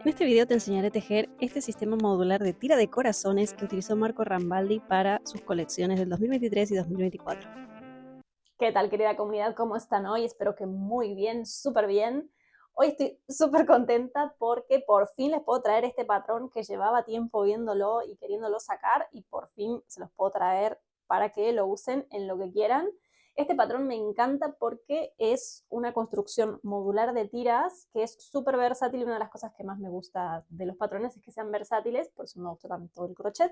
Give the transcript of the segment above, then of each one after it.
En este video te enseñaré a tejer este sistema modular de tira de corazones que utilizó Marco Rambaldi para sus colecciones del 2023 y 2024. ¿Qué tal, querida comunidad? ¿Cómo están hoy? Espero que muy bien, súper bien. Hoy estoy súper contenta porque por fin les puedo traer este patrón que llevaba tiempo viéndolo y queriéndolo sacar, y por fin se los puedo traer para que lo usen en lo que quieran. Este patrón me encanta porque es una construcción modular de tiras que es súper versátil, y una de las cosas que más me gusta de los patrones es que sean versátiles, por eso me gusta tanto el crochet.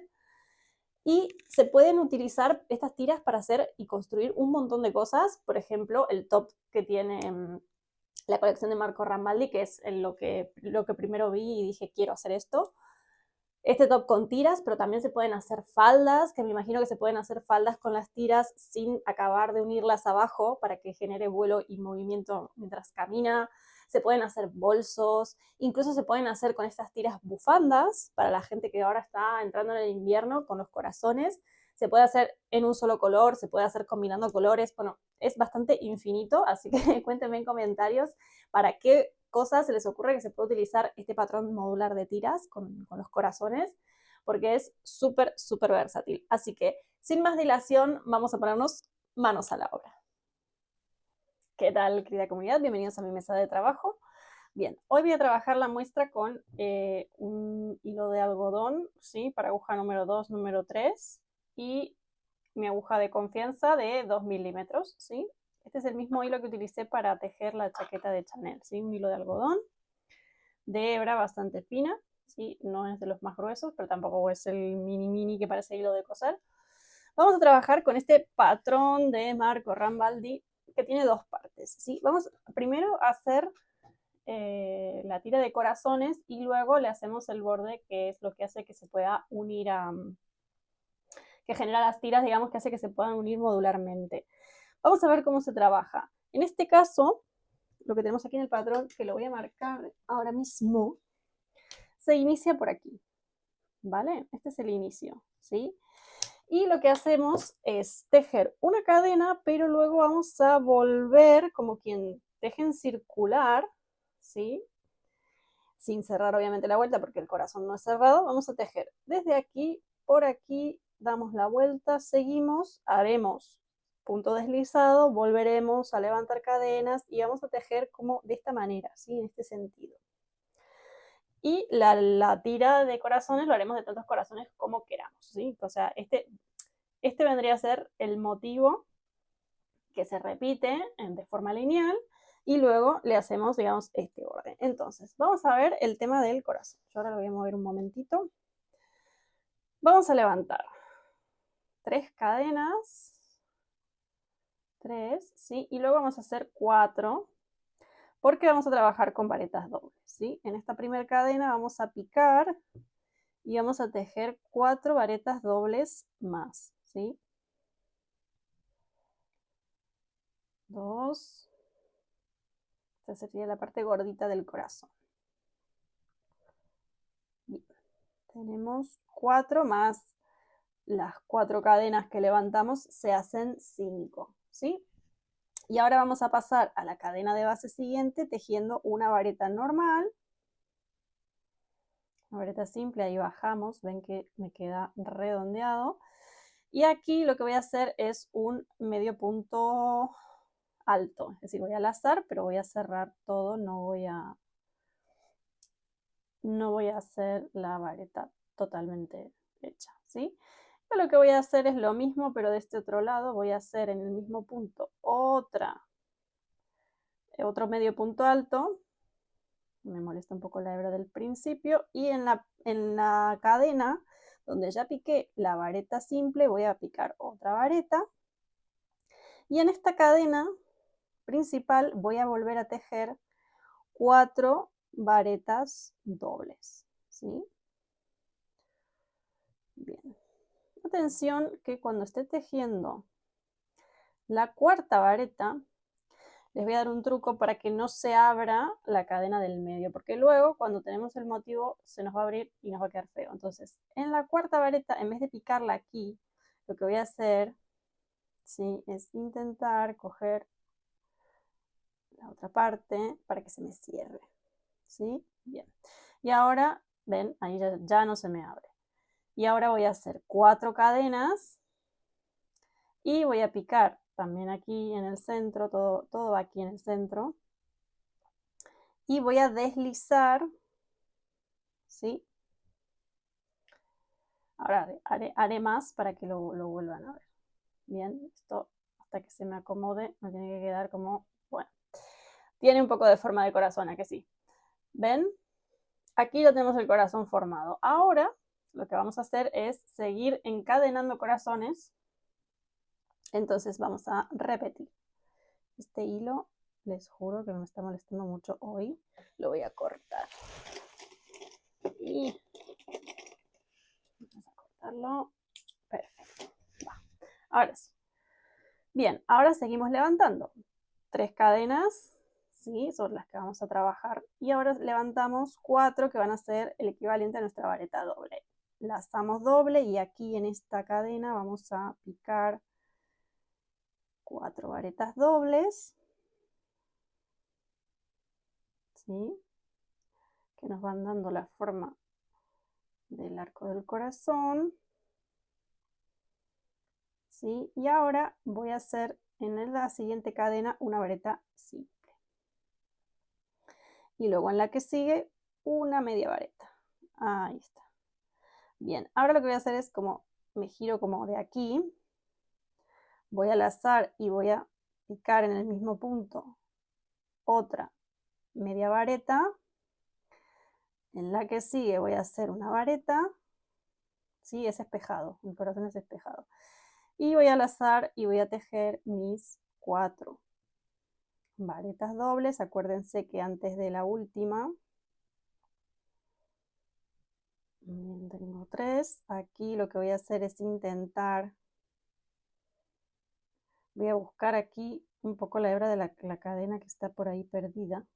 Y se pueden utilizar estas tiras para hacer y construir un montón de cosas. Por ejemplo, el top que tiene la colección de Marco Rambaldi, que es lo que primero vi y dije, quiero hacer esto. Este top con tiras, pero también se pueden hacer faldas, que me imagino que se pueden hacer faldas con las tiras sin acabar de unirlas abajo para que genere vuelo y movimiento mientras camina. Se pueden hacer bolsos, incluso se pueden hacer con estas tiras bufandas para la gente que ahora está entrando en el invierno con los corazones. Se puede hacer en un solo color, se puede hacer combinando colores. Bueno, es bastante infinito, así que cuéntenme en comentarios para qué cosas se les ocurre que se puede utilizar este patrón modular de tiras con los corazones, porque es súper, súper versátil. Así que, sin más dilación, vamos a ponernos manos a la obra. ¿Qué tal, querida comunidad? Bienvenidos a mi mesa de trabajo. Bien, hoy voy a trabajar la muestra con un hilo de algodón, ¿sí? Para aguja número 2, número 3, y mi aguja de confianza de 2 milímetros, ¿sí? Este es el mismo hilo que utilicé para tejer la chaqueta de Chanel, ¿sí? Un hilo de algodón de hebra bastante fina, ¿sí? No es de los más gruesos, pero tampoco es el mini que parece hilo de coser. Vamos a trabajar con este patrón de Marco Rambaldi que tiene dos partes, ¿sí? Vamos primero a hacer la tira de corazones y luego le hacemos el borde, que es lo que hace que se pueda unir que genera las tiras, digamos, que hace que se puedan unir modularmente. Vamos a ver cómo se trabaja. En este caso, lo que tenemos aquí en el patrón, que lo voy a marcar ahora mismo, se inicia por aquí, ¿vale? Este es el inicio, ¿sí? Y lo que hacemos es tejer una cadena, pero luego vamos a volver como quien teje en circular, ¿sí? Sin cerrar obviamente la vuelta porque el corazón no es cerrado. Vamos a tejer desde aquí, por aquí, damos la vuelta, seguimos, haremos punto deslizado, volveremos a levantar cadenas y vamos a tejer como de esta manera, ¿sí? En este sentido. Y la tira de corazones lo haremos de tantos corazones como queramos, ¿sí? O sea, este vendría a ser el motivo que se repite de forma lineal y luego le hacemos, digamos, este orden. Entonces, vamos a ver el tema del corazón. Yo ahora lo voy a mover un momentito. Vamos a levantar 3 cadenas, 3, ¿sí? Y luego vamos a hacer 4, porque vamos a trabajar con varetas dobles, ¿sí? En esta primera cadena vamos a picar y vamos a tejer 4 varetas dobles más, ¿sí? 2, esta sería la parte gordita del corazón. Bien. Tenemos 4 más las 4 cadenas que levantamos, se hacen 5, ¿sí? Y ahora vamos a pasar a la cadena de base siguiente tejiendo una vareta normal, una vareta simple, ahí bajamos, ven que me queda redondeado. Y aquí lo que voy a hacer es un medio punto alto, es decir, voy a lazar, pero voy a cerrar todo, no voy a hacer la vareta totalmente hecha, ¿sí? Yo lo que voy a hacer es lo mismo, pero de este otro lado voy a hacer en el mismo punto otro medio punto alto. Me molesta un poco la hebra del principio. Y en la cadena donde ya piqué la vareta simple, voy a picar otra vareta. Y en esta cadena principal voy a volver a tejer 4 varetas dobles, ¿sí? Bien. Atención que cuando esté tejiendo la cuarta vareta, les voy a dar un truco para que no se abra la cadena del medio, porque luego cuando tenemos el motivo se nos va a abrir y nos va a quedar feo. Entonces, en la cuarta vareta, en vez de picarla aquí, lo que voy a hacer, ¿sí?, es intentar coger la otra parte para que se me cierre, ¿sí? Bien. Y ahora, ven, ahí ya no se me abre. Y ahora voy a hacer 4 cadenas y voy a picar también aquí en el centro, todo va aquí en el centro. Y voy a deslizar, ¿sí? Ahora haré más para que lo vuelvan a ver. Bien, esto hasta que se me acomode me tiene que quedar como, bueno, tiene un poco de forma de corazón, ¿a que sí? ¿Ven? Aquí ya tenemos el corazón formado. Ahora lo que vamos a hacer es seguir encadenando corazones. Entonces vamos a repetir. Este hilo, les juro que me está molestando mucho hoy. Lo voy a cortar. Y vamos a cortarlo. Perfecto. Va. Ahora sí. Bien, ahora seguimos levantando. 3 cadenas, ¿sí? Son las que vamos a trabajar. Y ahora levantamos 4 que van a ser el equivalente a nuestra vareta doble. Lazamos doble y aquí en esta cadena vamos a picar 4 varetas dobles, ¿sí? Que nos van dando la forma del arco del corazón, ¿sí? Y ahora voy a hacer en la siguiente cadena una vareta simple. Y luego en la que sigue una media vareta. Ahí está. Bien, ahora lo que voy a hacer es como me giro como de aquí, voy a lazar y voy a picar en el mismo punto otra media vareta. En la que sigue voy a hacer una vareta, ¿sí? Es espejado, el corazón es espejado. Y voy a lazar y voy a tejer mis 4 varetas dobles. Acuérdense que antes de la última, tengo 3. Aquí lo que voy a hacer es intentar, voy a buscar aquí un poco la hebra de la cadena que está por ahí perdida.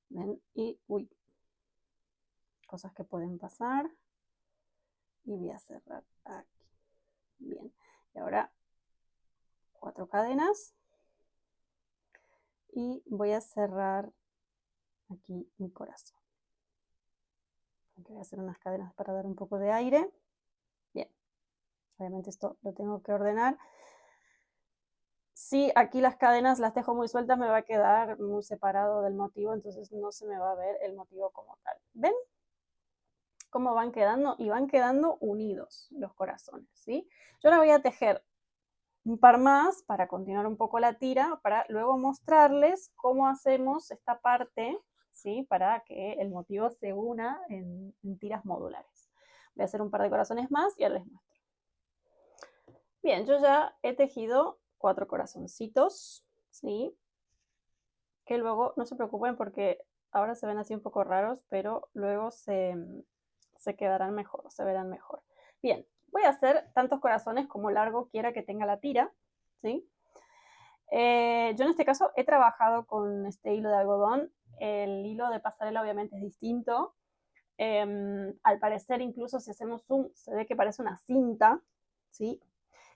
¿Ven? Y, uy, cosas que pueden pasar. Y voy a cerrar aquí. Bien, y ahora 4 cadenas. Y voy a cerrar aquí mi corazón. Aquí voy a hacer unas cadenas para dar un poco de aire. Bien, obviamente esto lo tengo que ordenar. Si aquí las cadenas las dejo muy sueltas, me va a quedar muy separado del motivo, entonces no se me va a ver el motivo como tal. ¿Ven cómo van quedando? Y van quedando unidos los corazones, ¿sí? Yo ahora voy a tejer un par más para continuar un poco la tira, para luego mostrarles cómo hacemos esta parte, ¿sí? Para que el motivo se una en tiras modulares. Voy a hacer un par de corazones más y ahora les muestro. Bien, yo ya he tejido 4 corazoncitos, ¿sí? Que luego, no se preocupen porque ahora se ven así un poco raros, pero luego se quedarán mejor, se verán mejor. Bien, voy a hacer tantos corazones como largo quiera que tenga la tira, ¿sí? Yo en este caso he trabajado con este hilo de algodón. El hilo de pasarela obviamente es distinto. Al parecer, incluso si hacemos zoom, se ve que parece una cinta, ¿sí?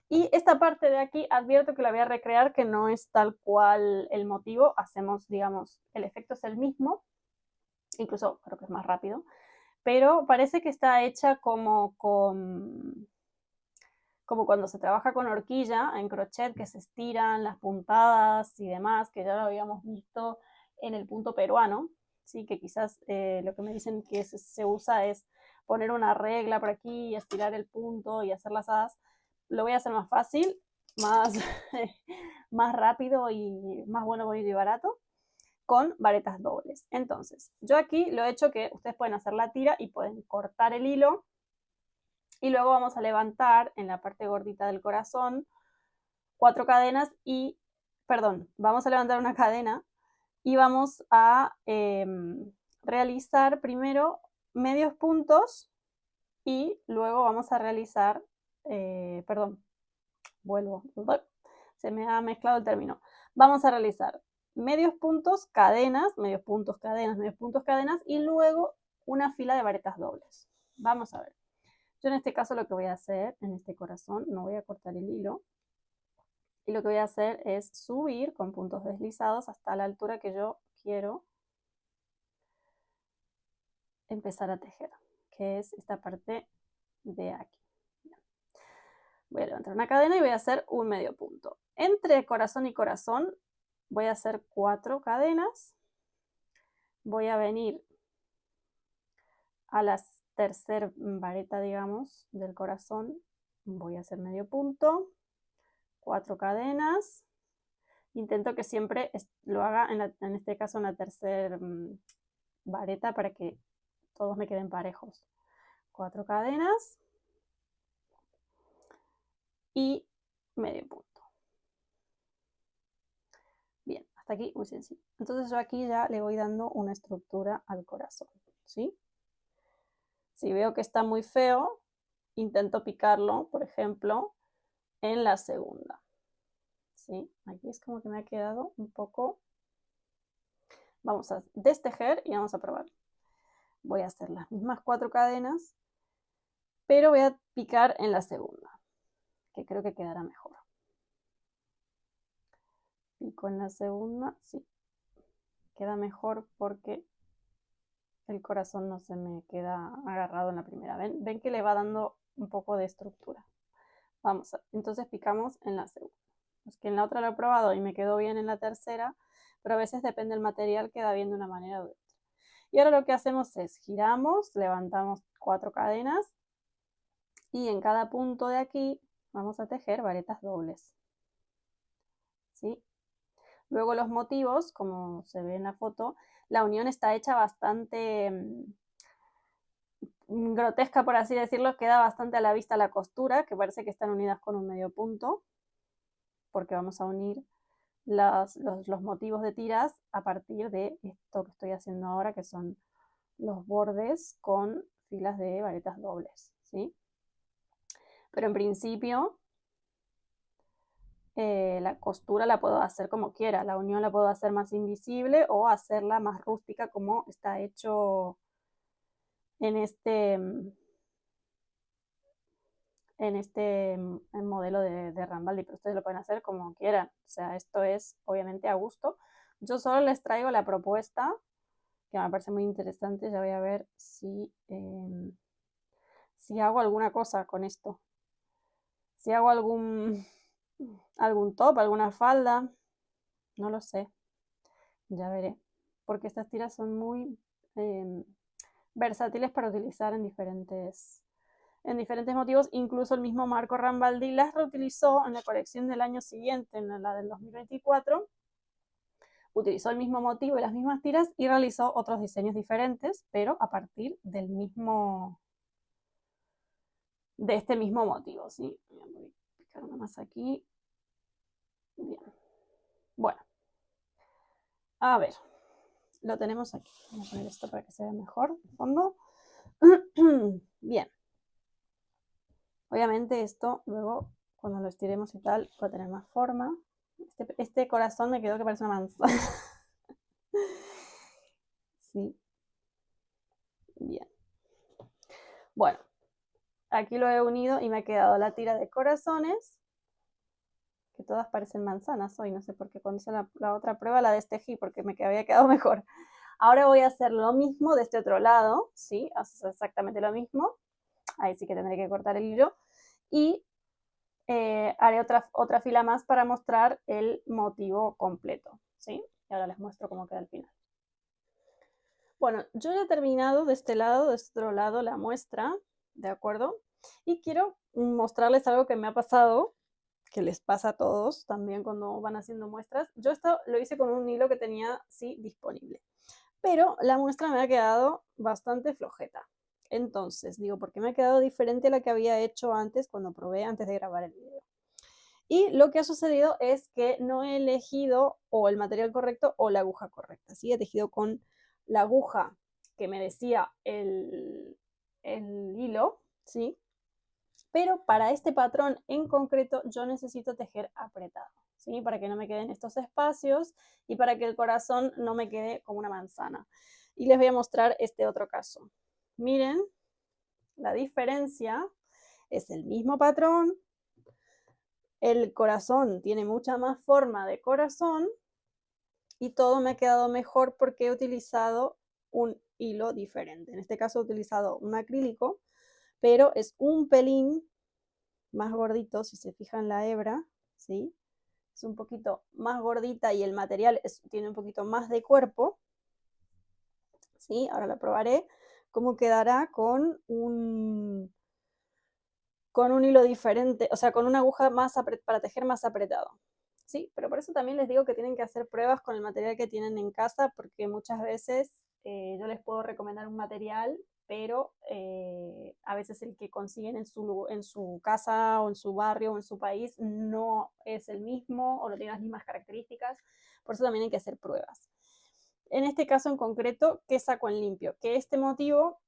Y esta parte de aquí, advierto que la voy a recrear, que no es tal cual el motivo. Hacemos, digamos, el efecto es el mismo, incluso creo que es más rápido, pero parece que está hecha como cuando se trabaja con horquilla en crochet, que se estiran las puntadas y demás, que ya lo habíamos visto en el punto peruano, ¿sí? Que quizás lo que me dicen que se usa es poner una regla por aquí y estirar el punto y hacer lazadas. Lo voy a hacer más fácil, más, más rápido y más bueno y barato, con varetas dobles. Entonces, yo aquí lo he hecho que ustedes pueden hacer la tira y pueden cortar el hilo y luego vamos a levantar en la parte gordita del corazón 4 cadenas y, perdón, vamos a levantar una cadena y vamos a realizar primero medios puntos y luego vamos a realizar, perdón, vuelvo, se me ha mezclado el término. Vamos a realizar medios puntos, cadenas, medios puntos, cadenas, medios puntos, cadenas y luego una fila de varetas dobles. Vamos a ver. Yo en este caso lo que voy a hacer, en este corazón, no voy a cortar el hilo. Y lo que voy a hacer es subir con puntos deslizados hasta la altura que yo quiero. empezar a tejer, que es esta parte de aquí. Voy a levantar una cadena y voy a hacer un medio punto. Entre corazón y corazón voy a hacer 4 cadenas. Voy a venir a la tercera vareta, digamos, del corazón. Voy a hacer medio punto, 4 cadenas. Intento que siempre lo haga, en este caso, en la tercera vareta para que todos me queden parejos. 4 cadenas y medio punto. Bien, hasta aquí muy sencillo. Entonces yo aquí ya le voy dando una estructura al corazón, ¿sí? Si veo que está muy feo, intento picarlo, por ejemplo, en la segunda. ¿Sí? Aquí es como que me ha quedado un poco. Vamos a destejer y vamos a probar. Voy a hacer las mismas 4 cadenas, pero voy a picar en la segunda, que creo que quedará mejor. Pico en la segunda, sí. Queda mejor porque el corazón no se me queda agarrado en la primera. ¿Ven que le va dando un poco de estructura? Vamos a, entonces picamos en la segunda. Es que en la otra lo he probado y me quedó bien en la tercera, pero a veces depende del material, queda bien de una manera u otra. Y ahora lo que hacemos es giramos, levantamos 4 cadenas y en cada punto de aquí vamos a tejer varetas dobles. ¿Sí? Luego los motivos, como se ve en la foto, la unión está hecha bastante grotesca, por así decirlo, queda bastante a la vista la costura, que parece que están unidas con un medio punto, porque vamos a unir los motivos de tiras a partir de esto que estoy haciendo ahora, que son los bordes con filas de varetas dobles, ¿sí? Pero en principio la costura la puedo hacer como quiera, la unión la puedo hacer más invisible o hacerla más rústica como está hecho en este modelo de Rambaldi, pero ustedes lo pueden hacer como quieran. O sea, esto es obviamente a gusto. Yo solo les traigo la propuesta, que me parece muy interesante. Ya voy a ver si hago alguna cosa con esto. Si hago algún top, alguna falda, no lo sé. Ya veré. Porque estas tiras son muy versátiles para utilizar en diferentes motivos. Incluso el mismo Marco Rambaldi las reutilizó en la colección del año siguiente, en la del 2024. Utilizó el mismo motivo y las mismas tiras y realizó otros diseños diferentes, pero a partir de este mismo motivo, ¿sí? Voy a picar una más aquí. Bien. Bueno. A ver. Lo tenemos aquí. Vamos a poner esto para que se vea mejor de fondo. Bien. Obviamente esto luego, cuando lo estiremos y tal, va a tener más forma. Este corazón me quedó que parece una manzana. Sí. Bien. Bueno, aquí lo he unido y me ha quedado la tira de corazones, que todas parecen manzanas hoy. No sé por qué cuando hice la otra prueba la destejí porque me había quedado mejor. Ahora voy a hacer lo mismo de este otro lado, ¿sí? Haces exactamente lo mismo. Ahí sí que tendré que cortar el hilo. Y haré otra fila más para mostrar el motivo completo, ¿sí? Y ahora les muestro cómo queda al final. Bueno, yo ya he terminado de este otro lado, la muestra, ¿de acuerdo? Y quiero mostrarles algo que me ha pasado, que les pasa a todos también cuando van haciendo muestras. Yo esto lo hice con un hilo que tenía, sí, disponible. Pero la muestra me ha quedado bastante flojeta. Entonces, digo, ¿por qué me ha quedado diferente a la que había hecho antes cuando probé antes de grabar el video? Y lo que ha sucedido es que no he elegido o el material correcto o la aguja correcta. ¿Sí? He tejido con la aguja que me decía el hilo, ¿sí? Pero para este patrón en concreto yo necesito tejer apretado, ¿sí? Para que no me queden estos espacios y para que el corazón no me quede como una manzana. Y les voy a mostrar este otro caso. Miren, la diferencia es el mismo patrón. El corazón tiene mucha más forma de corazón y todo me ha quedado mejor porque he utilizado un hilo diferente. En este caso he utilizado un acrílico, pero es un pelín más gordito, si se fijan la hebra, ¿sí? Es un poquito más gordita y el material tiene un poquito más de cuerpo, ¿sí? Ahora la probaré cómo quedará con un hilo diferente, o sea, con una aguja para tejer más apretado. Sí, pero por eso también les digo que tienen que hacer pruebas con el material que tienen en casa, porque muchas veces yo les puedo recomendar un material, pero a veces el que consiguen en su casa o en su barrio o en su país no es el mismo o no tiene las mismas características, por eso también hay que hacer pruebas. En este caso en concreto, ¿qué saco en limpio? Que este motivo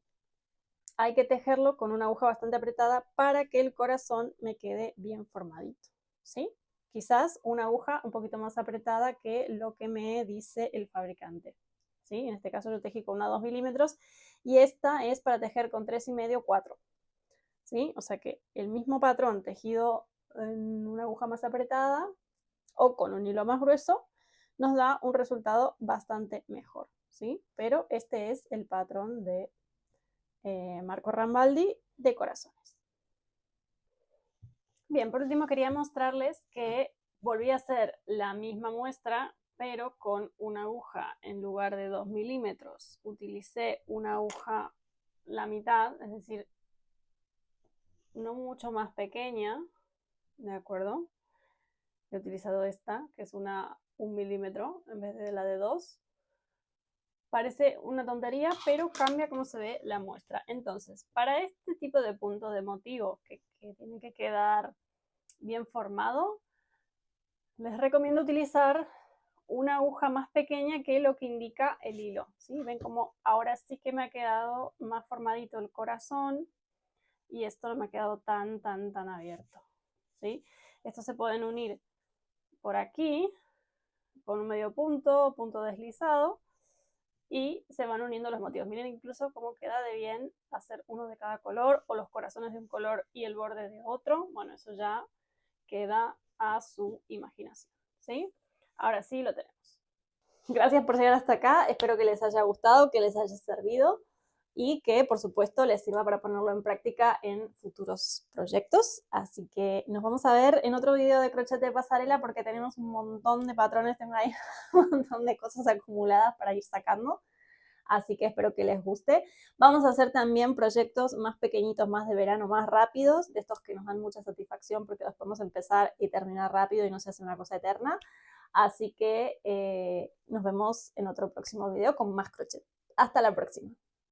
hay que tejerlo con una aguja bastante apretada para que el corazón me quede bien formadito, ¿sí? Quizás una aguja un poquito más apretada que lo que me dice el fabricante, ¿sí? En este caso yo tejí con una 2 milímetros y esta es para tejer con 3,5, 4, ¿sí? O sea que el mismo patrón tejido en una aguja más apretada o con un hilo más grueso nos da un resultado bastante mejor, ¿sí? Pero este es el patrón de Marco Rambaldi de corazones. Bien, por último quería mostrarles que volví a hacer la misma muestra, pero con una aguja en lugar de 2 milímetros. Utilicé una aguja la mitad, es decir, no mucho más pequeña, ¿de acuerdo? He utilizado esta, que es un milímetro en vez de la de 2. Parece una tontería, pero cambia cómo se ve la muestra. Entonces, para este tipo de puntos de motivo que tiene que quedar bien formado, les recomiendo utilizar una aguja más pequeña que lo que indica el hilo, ¿sí? Ven como ahora sí que me ha quedado más formadito el corazón y esto no me ha quedado tan abierto, ¿sí? Estos se pueden unir por aquí con un medio punto deslizado y se van uniendo los motivos. Miren incluso cómo queda de bien hacer uno de cada color o los corazones de un color y el borde de otro. Bueno, eso ya queda a su imaginación, ¿sí? Ahora sí lo tenemos. Gracias por llegar hasta acá, espero que les haya gustado, que les haya servido y que por supuesto les sirva para ponerlo en práctica en futuros proyectos. Así que nos vamos a ver en otro video de crochet de pasarela porque tenemos un montón de patrones, tengo ahí un montón de cosas acumuladas para ir sacando. Así que espero que les guste. Vamos a hacer también proyectos más pequeñitos, más de verano, más rápidos, de estos que nos dan mucha satisfacción porque los podemos empezar y terminar rápido y no se hace una cosa eterna. Así que nos vemos en otro próximo video con más crochet. Hasta la próxima.